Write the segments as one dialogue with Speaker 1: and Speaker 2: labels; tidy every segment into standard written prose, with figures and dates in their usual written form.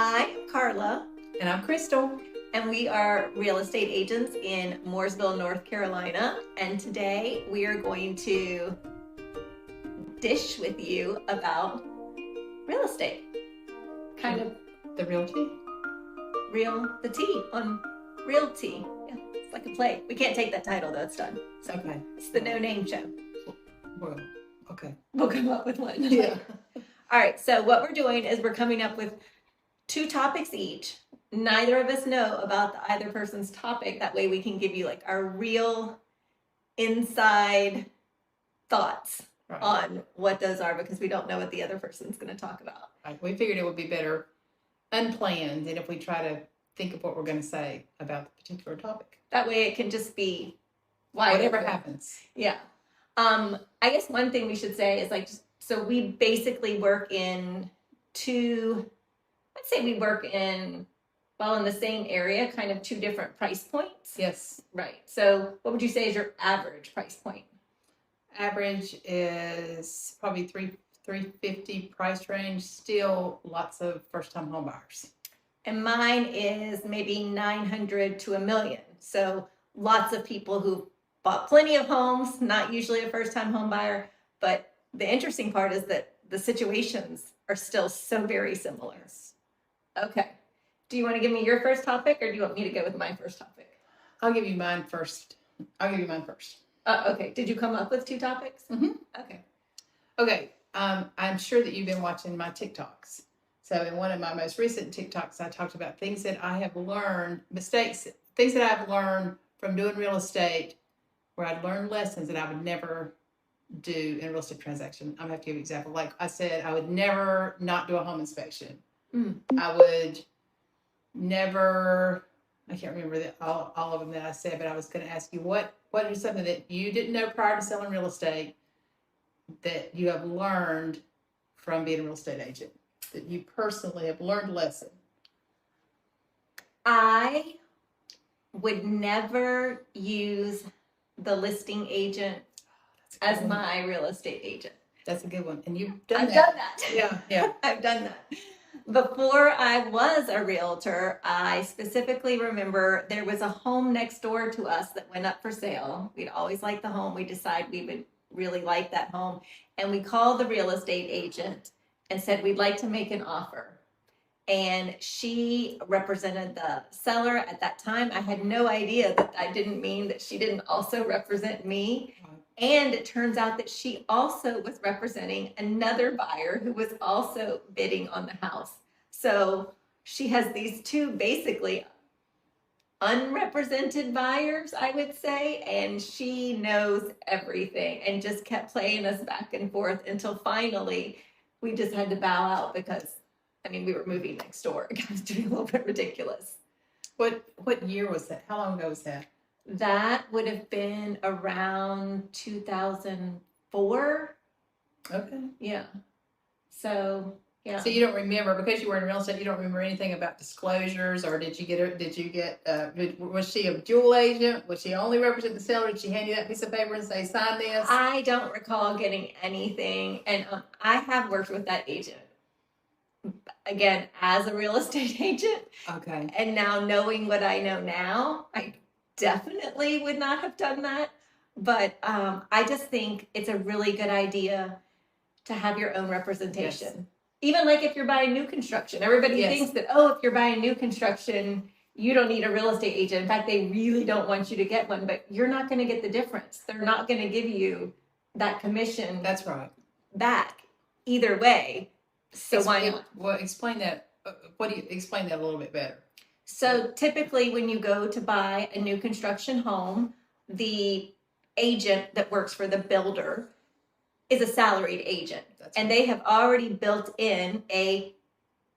Speaker 1: I'm Carla,
Speaker 2: And I'm Crystal.
Speaker 1: and we are real estate agents in Mooresville, North Carolina. And today we are going to dish with you about real estate. Kind of
Speaker 2: The realty?
Speaker 1: the tea on realty. Yeah, it's like a play. We can't take that title though, it's done. So
Speaker 2: Okay.
Speaker 1: it's the No Name Show.
Speaker 2: Well, okay.
Speaker 1: We'll come up with one.
Speaker 2: Yeah.
Speaker 1: All right, so what we're doing is we're coming up with 2 topics each. Neither of us know about the either person's topic. That way we can give you like our real inside thoughts
Speaker 2: Right.
Speaker 1: on what those are, because we don't know what the other person's going to talk about.
Speaker 2: Right. We figured it would be better unplanned than if we try to think of what we're going to say about the particular topic.
Speaker 1: That way it can just be wide
Speaker 2: Whatever
Speaker 1: open.
Speaker 2: happens.
Speaker 1: Yeah. I guess one thing we should say is like, so we basically work in we work in the same area, kind of 2 different price points.
Speaker 2: Yes.
Speaker 1: Right. So what would you say is your average price point?
Speaker 2: Average is probably $350 price range. Still lots of first-time home buyers.
Speaker 1: And mine is maybe $900 to $1 million. So lots of people who bought plenty of homes, not usually a first-time home buyer. But the interesting part is that the situations are still so very similar.
Speaker 2: Yes.
Speaker 1: Okay. Do you want to give me your first topic, or do you want me to go with my first topic?
Speaker 2: I'll give you mine first.
Speaker 1: Okay. Did you come up with 2 topics?
Speaker 2: Mm-hmm.
Speaker 1: Okay.
Speaker 2: Okay. I'm sure that you've been watching my TikToks. So in one of my most recent TikToks, I talked about things that I have learned, things that I've learned from doing real estate, where I'd learned lessons that I would never do in a real estate transaction. I'm going to have to give you an example. Like I said, I would never not do a home inspection. I would never, I can't remember all of them that I said, but I was going to ask you, what is something that you didn't know prior to selling real estate that you have learned from being a real estate agent, that you personally have learned a lesson?
Speaker 1: I would never use the listing agent as my real estate agent.
Speaker 2: That's a good one. And you've done
Speaker 1: I've done that.
Speaker 2: Yeah.
Speaker 1: I've done that. Before I was a realtor, I specifically remember there was a home next door to us that went up for sale. We'd always liked the home. We decided we would really like that home. And we called the real estate agent and said, we'd like to make an offer. And she represented the seller at that time. I had no idea that I didn't mean that she didn't also represent me. And it turns out that she also was representing another buyer who was also bidding on the house. So she has these 2 basically unrepresented buyers, I would say, and she knows everything and just kept playing us back and forth until finally we just had to bow out because, we were moving next door. It was getting a little bit ridiculous.
Speaker 2: What year was that? How long ago was that?
Speaker 1: That would have been around 2004.
Speaker 2: Okay.
Speaker 1: Yeah. So, yeah.
Speaker 2: So you don't remember, because you were in real estate, you don't remember anything about disclosures, or was she a dual agent? Was she only represent the seller? Did she hand you that piece of paper and say, sign this?
Speaker 1: I don't recall getting anything. And I have worked with that agent, again, as a real estate agent.
Speaker 2: Okay.
Speaker 1: And now knowing what I know now, I definitely would not have done that. But I just think it's a really good idea to have your own representation. Yes. Even like if you're buying new construction, everybody thinks that, if you're buying new construction, you don't need a real estate agent. In fact, they really don't want you to get one, but you're not going to get the difference. They're not going to give you that commission.
Speaker 2: That's right.
Speaker 1: Back either way. So why not?
Speaker 2: Well, explain that. Explain that a little bit better.
Speaker 1: So typically when you go to buy a new construction home, the agent that works for the builder is a salaried agent. And they have already built in a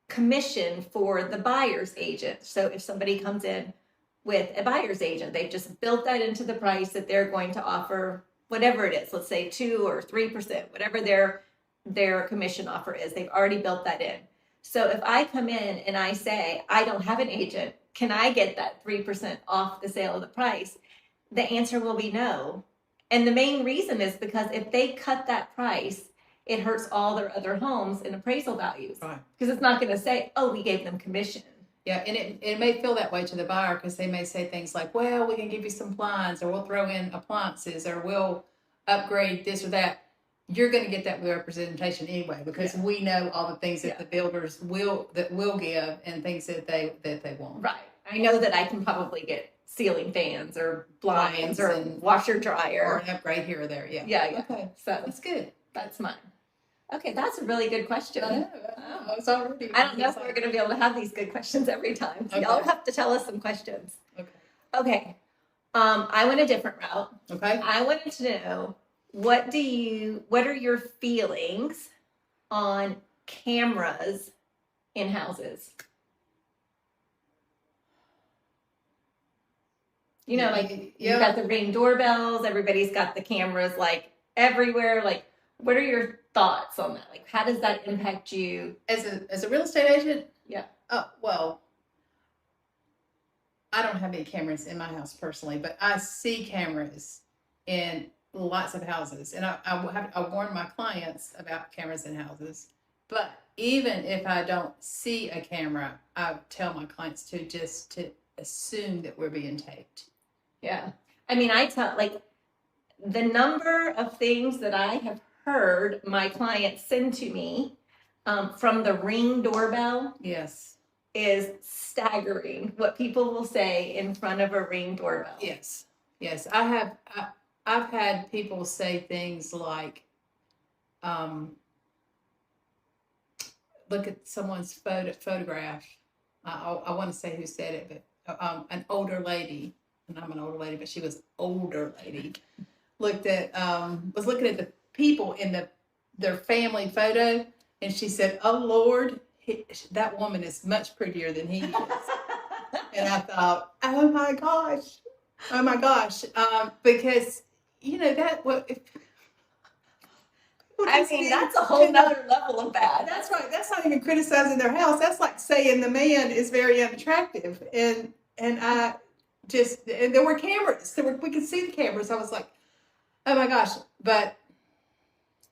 Speaker 1: commission for the buyer's agent. So if somebody comes in with a buyer's agent, they've just built that into the price that they're going to offer, whatever it is, let's say 2 or 3%, whatever their commission offer is. They've already built that in. So if I come in and I say, I don't have an agent, can I get that 3% off the sale of the price? The answer will be no. And the main reason is because if they cut that price it hurts all their other homes in appraisal values.
Speaker 2: Right.
Speaker 1: Because it's not going to say, oh, we gave them commission.
Speaker 2: Yeah, and it may feel that way to the buyer because they may say things like, well, we can give you some blinds, or we'll throw in appliances, or we'll upgrade this or that. You're going to get that representation anyway because we know all the things that the builders will give and things that they want.
Speaker 1: Right. I know that I can probably get ceiling fans or blinds or
Speaker 2: and
Speaker 1: washer dryer
Speaker 2: or an upgrade here or there. Yeah.
Speaker 1: Yeah.
Speaker 2: Okay.
Speaker 1: So
Speaker 2: That's good.
Speaker 1: that's mine. Okay, that's a really good question.
Speaker 2: I know. It's already.
Speaker 1: I don't know if we're going to be able to have these good questions every time. So y'all have to tell us some questions. Okay. I went a different route.
Speaker 2: Okay.
Speaker 1: I wanted to know what are your feelings on cameras in houses? You know, like you've got the Ring doorbells, everybody's got the cameras like everywhere. Like, what are your thoughts on that? Like, how does that impact you?
Speaker 2: As a real estate agent?
Speaker 1: Yeah.
Speaker 2: Well, I don't have any cameras in my house personally, but I see cameras in lots of houses. And I warn my clients about cameras in houses. But even if I don't see a camera, I tell my clients to assume that we're being taped.
Speaker 1: Yeah. I mean, I tell, like, the number of things that I have heard my clients send to me from the Ring doorbell
Speaker 2: Yes.
Speaker 1: is staggering. What people will say in front of a Ring doorbell.
Speaker 2: Yes. I've had people say things like, look at someone's photograph. I want to say who said it, but an older lady, and I'm an older lady, but she was older lady, was looking at the people in their family photo, and she said, "Oh Lord, that woman is much prettier than he is." And I thought, oh my gosh, because you know that what.
Speaker 1: I mean, that's a whole nother level of bad.
Speaker 2: That's right. That's not even criticizing their house. That's like saying the man is very unattractive. And I just, and there were cameras. We could see the cameras. I was like, oh my gosh. But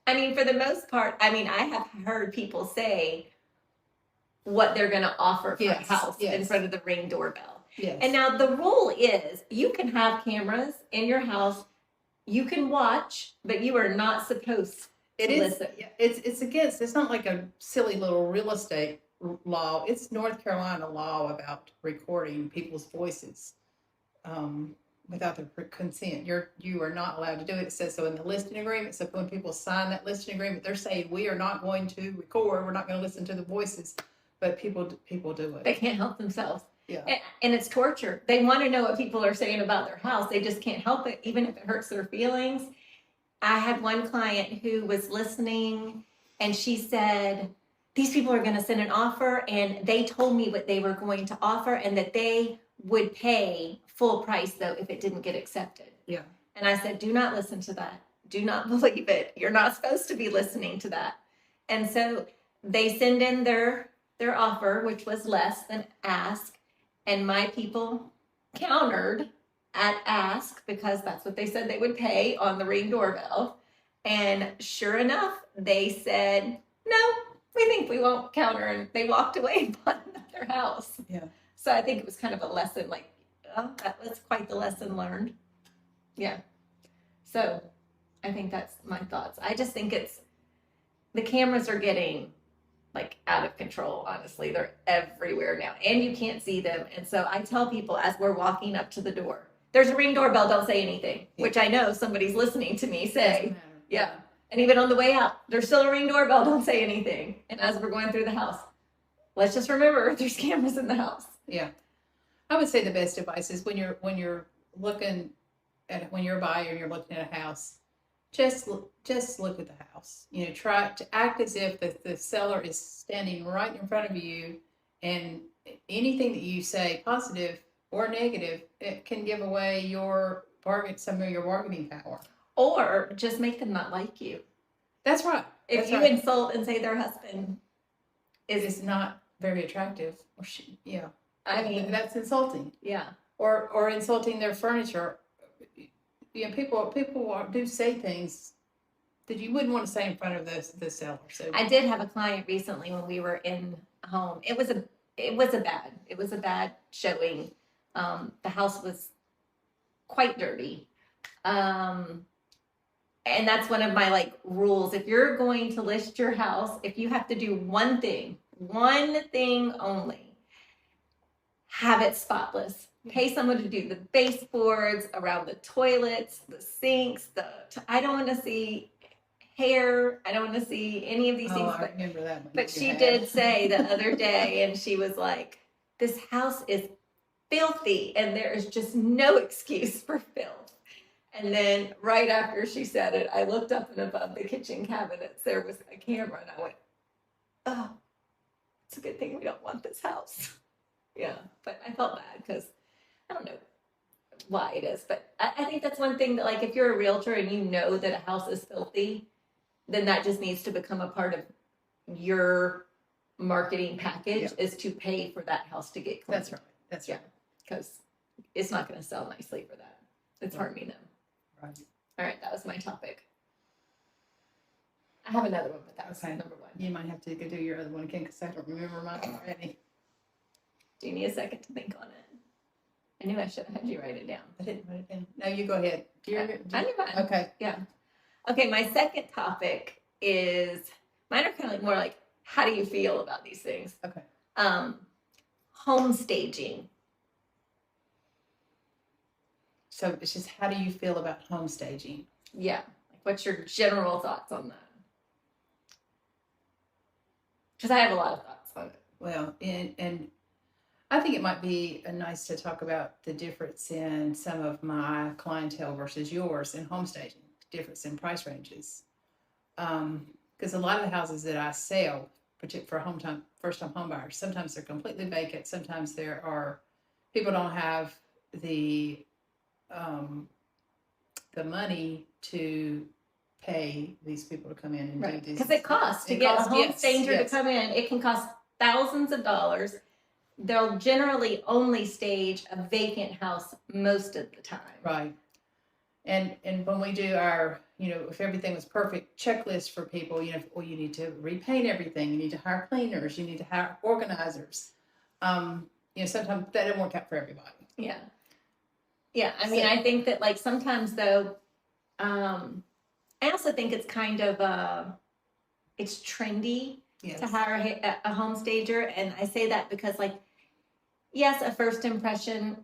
Speaker 1: I mean, for the most part, I mean, I have heard people say what they're going to offer for a house in front of the Ring doorbell.
Speaker 2: Yes.
Speaker 1: And now the rule is you can have cameras in your house. You can watch, but you are not supposed
Speaker 2: It is. It's against. It's not like a silly little real estate law. It's North Carolina law about recording people's voices without their consent. You are not allowed to do it. It says so in the listing agreement. So when people sign that listing agreement, they're saying we are not going to record. We're not going to listen to the voices. But people do it.
Speaker 1: They can't help themselves.
Speaker 2: Yeah.
Speaker 1: And it's torture. They want to know what people are saying about their house. They just can't help it, even if it hurts their feelings. I had one client who was listening and she said, these people are going to send an offer and they told me what they were going to offer and that they would pay full price though if it didn't get accepted.
Speaker 2: Yeah.
Speaker 1: And I said, do not listen to that. Do not believe it. You're not supposed to be listening to that. And so they send in their offer, which was less than ask. And my people countered at ask because that's what they said they would pay on the Ring doorbell. And sure enough, they said, no, we think we won't counter. And they walked away and bought another house.
Speaker 2: Yeah.
Speaker 1: So I think it was kind of a lesson like, oh, that was quite the lesson learned. Yeah. So I think that's my thoughts. I just think the cameras are getting like out of control, honestly. They're everywhere now and you can't see them. And so I tell people as we're walking up to the door, there's a Ring doorbell, don't say anything, which I know somebody's listening to me say. Yeah. And even on the way out, there's still a Ring doorbell, don't say anything. And as we're going through the house, let's just remember there's cameras in the house.
Speaker 2: Yeah. I would say the best advice is when you're looking at, when you're a buyer and you're looking at a house, just look at the house. You know, try to act as if the seller is standing right in front of you, and anything that you say, positive or negative, it can give away some of your bargaining power.
Speaker 1: Or just make them not like you.
Speaker 2: That's right.
Speaker 1: If you insult and say their husband
Speaker 2: is not very attractive, or I mean that's insulting.
Speaker 1: Yeah.
Speaker 2: Or insulting their furniture. You know, people do say things that you wouldn't want to say in front of the seller. So
Speaker 1: I did have a client recently when we were in home. It was a bad showing. The house was quite dirty. And that's one of my like rules. If you're going to list your house, if you have to do one thing only, have it spotless. Pay someone to do the baseboards around the toilets, the sinks, I don't want to see hair. I don't want to see any of these things.
Speaker 2: I remember that one.
Speaker 1: But she did say the other day, and she was like, this house is filthy and there is just no excuse for filth. And then right after she said it, I looked up and above the kitchen cabinets, there was a camera, and I went, oh, it's a good thing we don't want this house. Yeah, but I felt bad because I don't know why it is, but I think that's one thing that, like, if you're a realtor and you know that a house is filthy, then that just needs to become a part of your marketing package, is to pay for that house to get clean.
Speaker 2: That's right. That's right.
Speaker 1: Because it's not going to sell nicely for that. It's harming them.
Speaker 2: Right.
Speaker 1: All right, that was my topic. I have another one, but that was number one.
Speaker 2: You might have to go do your other one again because I don't remember mine already.
Speaker 1: Do you need a second to think on it? I knew I should have had you write it down.
Speaker 2: I didn't write it down. No, you go ahead.
Speaker 1: I knew mine.
Speaker 2: Okay.
Speaker 1: Yeah. Okay, my second topic is, mine are kind of like more like, how do you feel about these things?
Speaker 2: Okay.
Speaker 1: Home staging.
Speaker 2: So it's just, how do you feel about home staging?
Speaker 1: Yeah. Like, what's your general thoughts on that? Because I have a lot of thoughts on it.
Speaker 2: Well, and I think it might be nice to talk about the difference in some of my clientele versus yours in home staging, difference in price ranges. Because a lot of the houses that I sell, particularly for first-time home buyers, sometimes they're completely vacant. Sometimes there are people don't have the money to pay these people to come in and do these.
Speaker 1: Because it costs to get a home stager to come in. It can cost thousands of dollars. They'll generally only stage a vacant house most of the time.
Speaker 2: Right. And when we do our, if everything was perfect, checklist for people, you need to repaint everything. You need to hire cleaners. You need to hire organizers. Sometimes that doesn't work out for everybody.
Speaker 1: Yeah. Yeah. I mean, I think that, like, sometimes though, I also think it's kind of, it's trendy to hire a home stager. And I say that because, like, yes, a first impression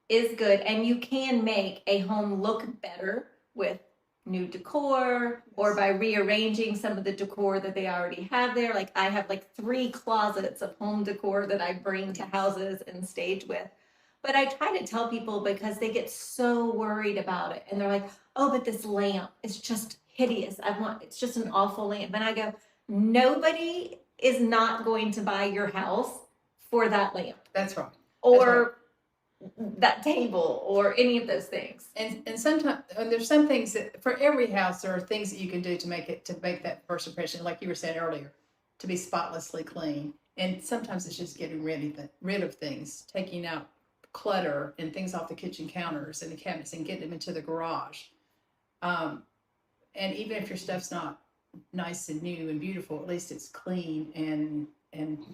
Speaker 1: is good, and you can make a home look better with new decor or by rearranging some of the decor that they already have there. Like, I have like 3 closets of home decor that I bring to houses and stage with. But I try to tell people, because they get so worried about it, and they're like, oh, but this lamp is just hideous. It's just an awful lamp. And I go, nobody is not going to buy your house for that lamp.
Speaker 2: That's right.
Speaker 1: Or that table, or any of those things.
Speaker 2: And sometimes there's some things that for every house, there are things that you can do to make that first impression, like you were saying earlier, to be spotlessly clean. And sometimes it's just getting rid of things, taking out clutter and things off the kitchen counters and the cabinets and getting them into the garage. And even if your stuff's not nice and new and beautiful, at least it's clean and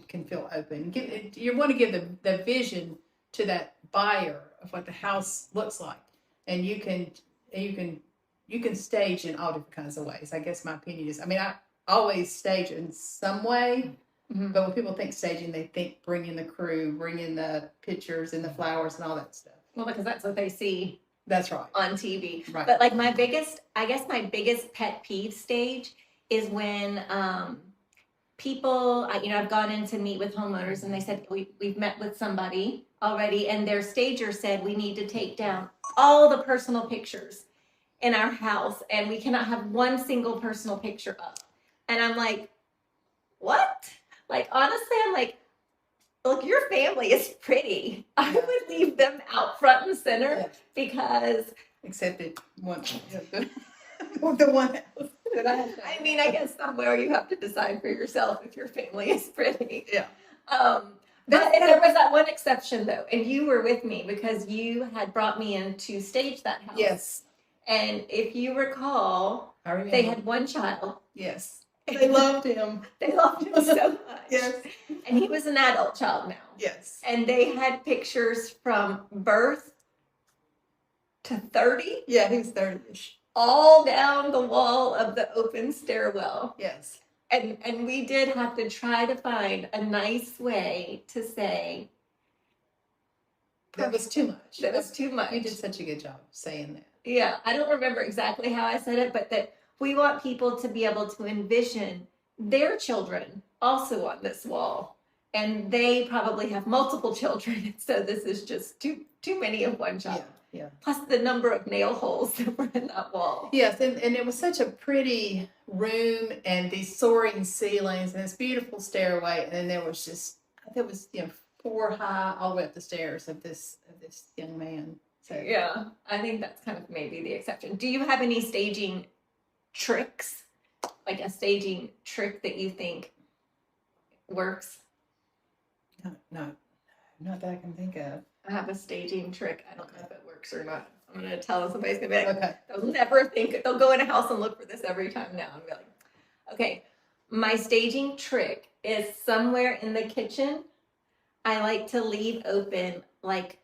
Speaker 2: can feel open. You want to give the vision to that buyer of what the house looks like, and you can stage in all different kinds of ways. I guess my opinion is, I always stage in some way, but when people think staging, they think bring in the crew, bring in the pictures and the flowers and all that stuff.
Speaker 1: Well, because that's what they see.
Speaker 2: That's right.
Speaker 1: On TV.
Speaker 2: Right.
Speaker 1: But like my biggest pet peeve stage is when people, I've gone in to meet with homeowners, and they said, we've met with somebody already, and their stager said, we need to take down all the personal pictures in our house, and we cannot have one single personal picture up. And I'm like, what? Like, honestly, I'm like, look, your family is pretty. I would leave them out front and center because...
Speaker 2: Except it one, the one house that I have.
Speaker 1: I mean, I guess somewhere you have to decide for yourself if your family is pretty.
Speaker 2: Yeah.
Speaker 1: But there was that one exception, though, and you were with me because you had brought me in to stage that house.
Speaker 2: Yes.
Speaker 1: And if you recall,
Speaker 2: I remember.
Speaker 1: They had one child.
Speaker 2: Yes. They loved him.
Speaker 1: They loved him so much.
Speaker 2: Yes.
Speaker 1: And he was an adult child now.
Speaker 2: Yes.
Speaker 1: And they had pictures from birth to 30.
Speaker 2: Yeah, he was 30-ish.
Speaker 1: All down the wall of the open stairwell.
Speaker 2: Yes.
Speaker 1: And we did have to try to find a nice way to say
Speaker 2: that was too much.
Speaker 1: That was too much.
Speaker 2: You did such a good job saying that.
Speaker 1: Yeah, I don't remember exactly how I said it, but that we want people to be able to envision their children also on this wall. And they probably have multiple children, so this is just too many of one child.
Speaker 2: Yeah.
Speaker 1: Plus the number of nail holes that were in that wall.
Speaker 2: Yes, and it was such a pretty room and these soaring ceilings and this beautiful stairway, and then there was 4 high all the way up the stairs of this young man. So
Speaker 1: yeah, I think that's kind of maybe the exception. Do you have any staging tricks, like a staging trick that you think works?
Speaker 2: No, not that I can think of.
Speaker 1: I have a staging trick. I don't know if it works or not. I'm going to tell somebody's going to be like,
Speaker 2: Okay.
Speaker 1: They'll never think, they'll go in a house and look for this every time now and be like, okay, my staging trick is somewhere in the kitchen. I like to leave open like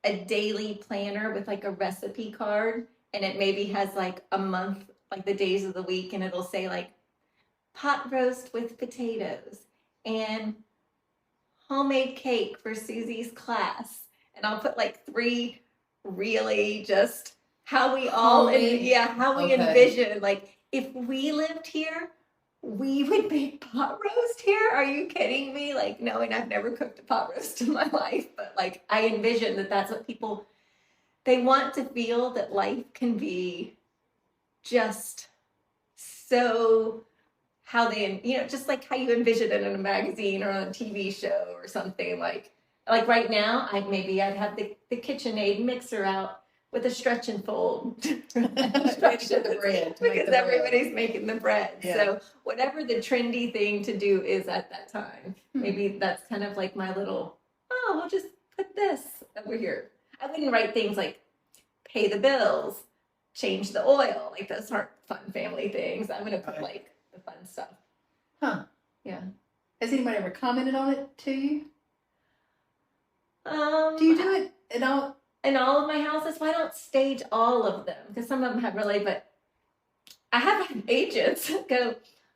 Speaker 1: a daily planner with like a recipe card, and it maybe has like a month, like the days of the week, and it'll say like pot roast with potatoes and homemade cake for Susie's class. And I'll put like 3 really just how we all envision, like if we lived here, we would make pot roast here. Are you kidding me? Like, knowing I've never cooked a pot roast in my life, but like I envision that that's what people, they want to feel that life can be just so how they, just like how you envision it in a magazine or on a TV show or something. Like right now, I'd have the KitchenAid mixer out with a stretch and fold.
Speaker 2: The bread,
Speaker 1: because everybody's making the bread.
Speaker 2: Yeah.
Speaker 1: So whatever the trendy thing to do is at that time, maybe that's kind of like my little, we'll just put this over here. I wouldn't write things like pay the bills, change the oil. Like those aren't fun family things. I'm going to put like the fun stuff.
Speaker 2: Huh.
Speaker 1: Yeah.
Speaker 2: Has anybody ever commented on it to you?
Speaker 1: Do
Speaker 2: you do it at all?
Speaker 1: In all of my houses? Well, I don't stage all of them because some of them have really, but I have had agents go,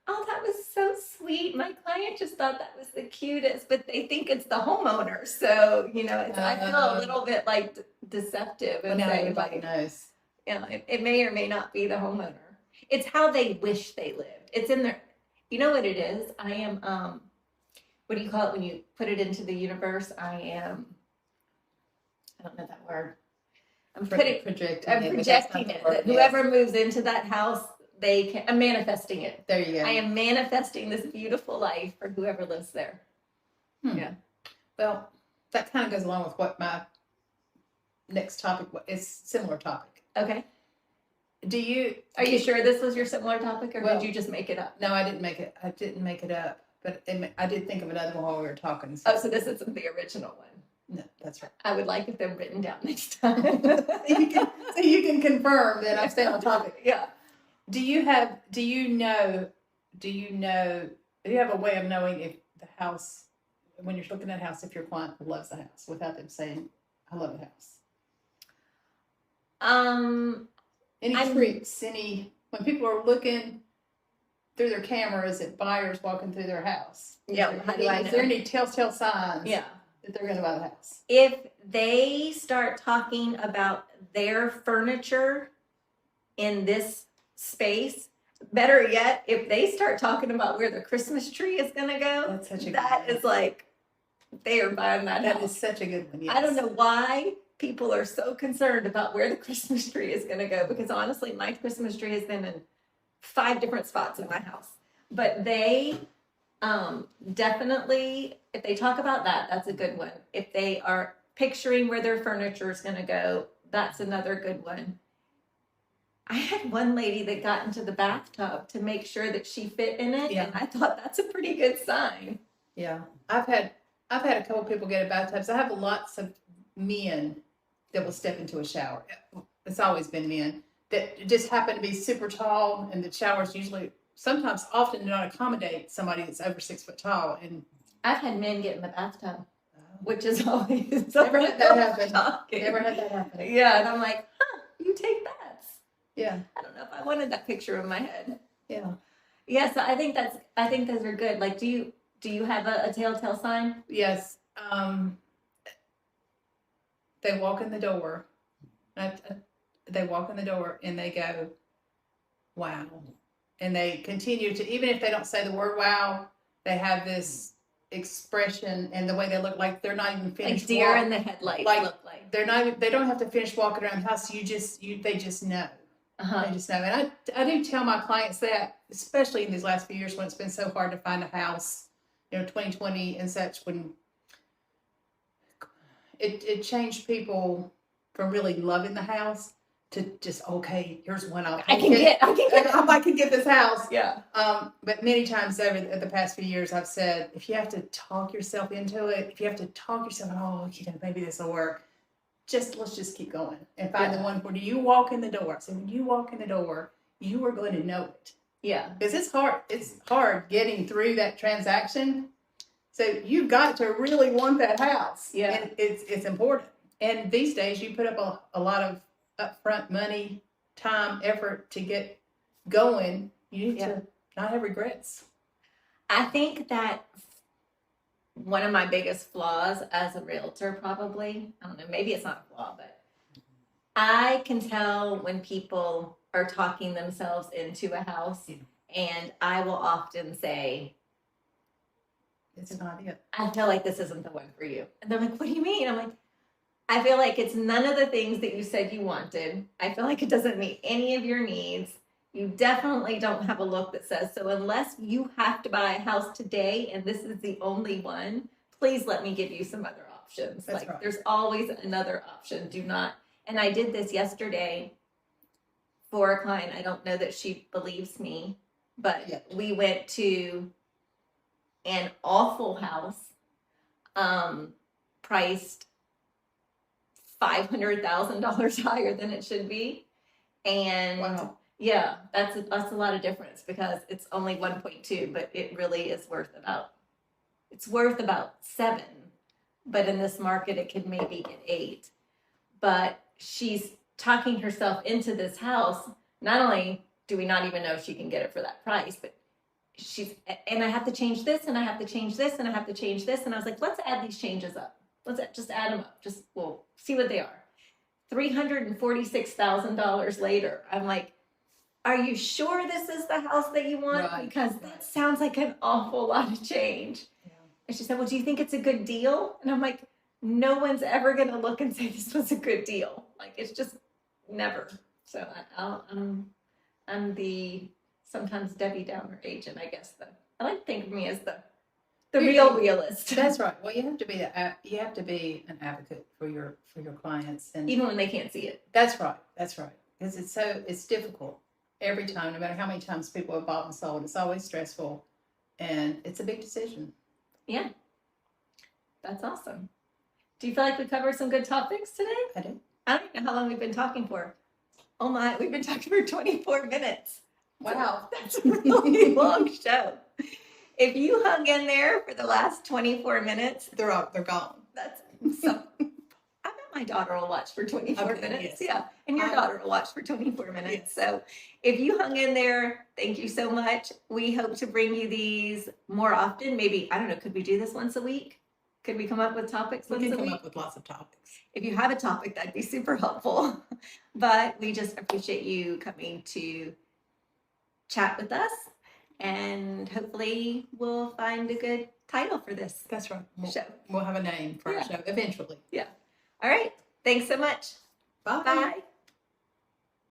Speaker 1: oh, that was so sweet. My client just thought that was the cutest, but they think it's the homeowner. So, I feel a little bit like deceptive.
Speaker 2: Well, now everybody knows.
Speaker 1: It may or may not be the homeowner. It's how they wish they lived. It's in their, you know what it is? I am, what do you call it when you put it into the universe? I don't know that word. I'm projecting it. That whoever moves into that house, I'm manifesting it.
Speaker 2: There you go.
Speaker 1: I am manifesting this beautiful life for whoever lives there. Yeah.
Speaker 2: Well, that kind of goes along with what my next topic is. Similar topic.
Speaker 1: Okay.
Speaker 2: Are
Speaker 1: you sure this was your similar topic, or did you just make it up?
Speaker 2: No, I didn't make it up, but I did think of another one while we were talking.
Speaker 1: So this isn't the original one.
Speaker 2: No, that's right.
Speaker 1: I would like if they're written down next time.
Speaker 2: so you can confirm that I'm staying on topic.
Speaker 1: Yeah.
Speaker 2: Do you have a way of knowing if the house, when you're looking at a house, if your client loves the house without them saying, I love the house? Any tricks, when people are looking through their cameras at buyers walking through their house?
Speaker 1: Yeah. How do I know?
Speaker 2: Is there any telltale signs?
Speaker 1: Yeah.
Speaker 2: That they're going to buy the house?
Speaker 1: If they start talking about their furniture in this space, better yet, if they start talking about where the Christmas tree is going to go,
Speaker 2: that's such a
Speaker 1: that
Speaker 2: good
Speaker 1: is like, they are buying that house.
Speaker 2: That is such a good one. Yes.
Speaker 1: I don't know why people are so concerned about where the Christmas tree is going to go, because honestly, my Christmas tree has been in 5 different spots in my house. But they definitely, if they talk about that, that's a good one. If they are picturing where their furniture is going to go, that's another good one. I had one lady that got into the bathtub to make sure that she fit in it, and I thought that's a pretty good sign.
Speaker 2: Yeah, I've had a couple people get in bathtubs. I have lots of men that will step into a shower. It's always been men that just happen to be super tall, and the showers often do not accommodate somebody that's over 6 foot tall. And
Speaker 1: I've had men get in the bathtub, which is always
Speaker 2: never had that happen.
Speaker 1: shocking.
Speaker 2: Never had that happen.
Speaker 1: Yeah, and I'm like, you take baths.
Speaker 2: Yeah.
Speaker 1: I don't know if I wanted that picture in my head.
Speaker 2: Yeah.
Speaker 1: Yeah, so I think those are good. Like, do you have a telltale sign?
Speaker 2: Yes. They walk in the door. They walk in the door and they go, wow. And they continue to, even if they don't say the word wow, they have this expression and the way they look like they're not even finished.
Speaker 1: Like deer in the headlights look like.
Speaker 2: They don't have to finish walking around the house. They just know. They just know. And I do tell my clients that, especially in these last few years when it's been so hard to find a house, 2020 and such, when it changed people from really loving the house to just, okay, here's one I can get this house.
Speaker 1: Yeah.
Speaker 2: But many times over the past few years, I've said, if you have to talk yourself into it, if you have to talk yourself, maybe this will work. Let's just keep going and find the one where you walk in the door. So when you walk in the door, you are going to know it.
Speaker 1: Yeah.
Speaker 2: Because it's hard. It's hard getting through that transaction. So you've got to really want that house.
Speaker 1: Yeah.
Speaker 2: And it's important. And these days you put up a lot of upfront money, time, effort to get going. You need to not have regrets.
Speaker 1: I think that one of my biggest flaws as a realtor, probably, I don't know, maybe it's not a flaw, but I can tell when people are talking themselves into a house, and I will often say,
Speaker 2: it's not it.
Speaker 1: I feel like this isn't the one for you. And they're like, what do you mean? I'm like, I feel like it's none of the things that you said you wanted. I feel like it doesn't meet any of your needs. You definitely don't have a look that says, so unless you have to buy a house today and this is the only one, please let me give you some other options.
Speaker 2: That's right.
Speaker 1: There's always another option. Do not. And I did this yesterday for a client. I don't know that she believes me, but we went to an awful house, priced $500,000 higher than it should be. And
Speaker 2: wow.
Speaker 1: Yeah, that's a lot of difference because it's only 1.2, but it really is worth about 7. But in this market, it could maybe get 8. But she's talking herself into this house. Not only do we not even know if she can get it for that price, but and I have to change this, and I have to change this, and I have to change this. And I was like, let's add these changes up. Let's just add them up. We'll see what they are. $346,000 later, I'm like, are you sure this is the house that you want?
Speaker 2: Right.
Speaker 1: Because that sounds like an awful lot of change. Yeah. And she said, well, do you think it's a good deal? And I'm like, no one's ever going to look and say this was a good deal. Like, it's just never. So I'm the sometimes Debbie Downer agent, I guess. I like to think of me as the real realist.
Speaker 2: That's right. Well, you have to be an advocate for your clients, and
Speaker 1: even when they can't see it.
Speaker 2: That's right. Because it's difficult every time, no matter how many times people have bought and sold. It's always stressful, and it's a big decision.
Speaker 1: Yeah, that's awesome. Do you feel like we covered some good topics today?
Speaker 2: I do.
Speaker 1: I don't even know how long we've been talking for. Oh my, we've been talking for 24 minutes.
Speaker 2: Wow,
Speaker 1: that's a really long show. If you hung in there for the last 24 minutes,
Speaker 2: they're gone.
Speaker 1: That's so. I bet my daughter will watch for 24 minutes.
Speaker 2: Yes.
Speaker 1: Yeah, and your daughter will watch for 24 minutes. Yes. So if you hung in there, thank you so much. We hope to bring you these more often. Maybe, I don't know, could we do this once a week? Could we come up with topics once a week? We can come up
Speaker 2: with lots of topics.
Speaker 1: If you have a topic, that'd be super helpful. But we just appreciate you coming to chat with us. And hopefully we'll find a good title for this.
Speaker 2: That's right.
Speaker 1: Show.
Speaker 2: We'll have a name for our show eventually.
Speaker 1: Yeah. All right. Thanks so much.
Speaker 2: Bye.
Speaker 1: Bye.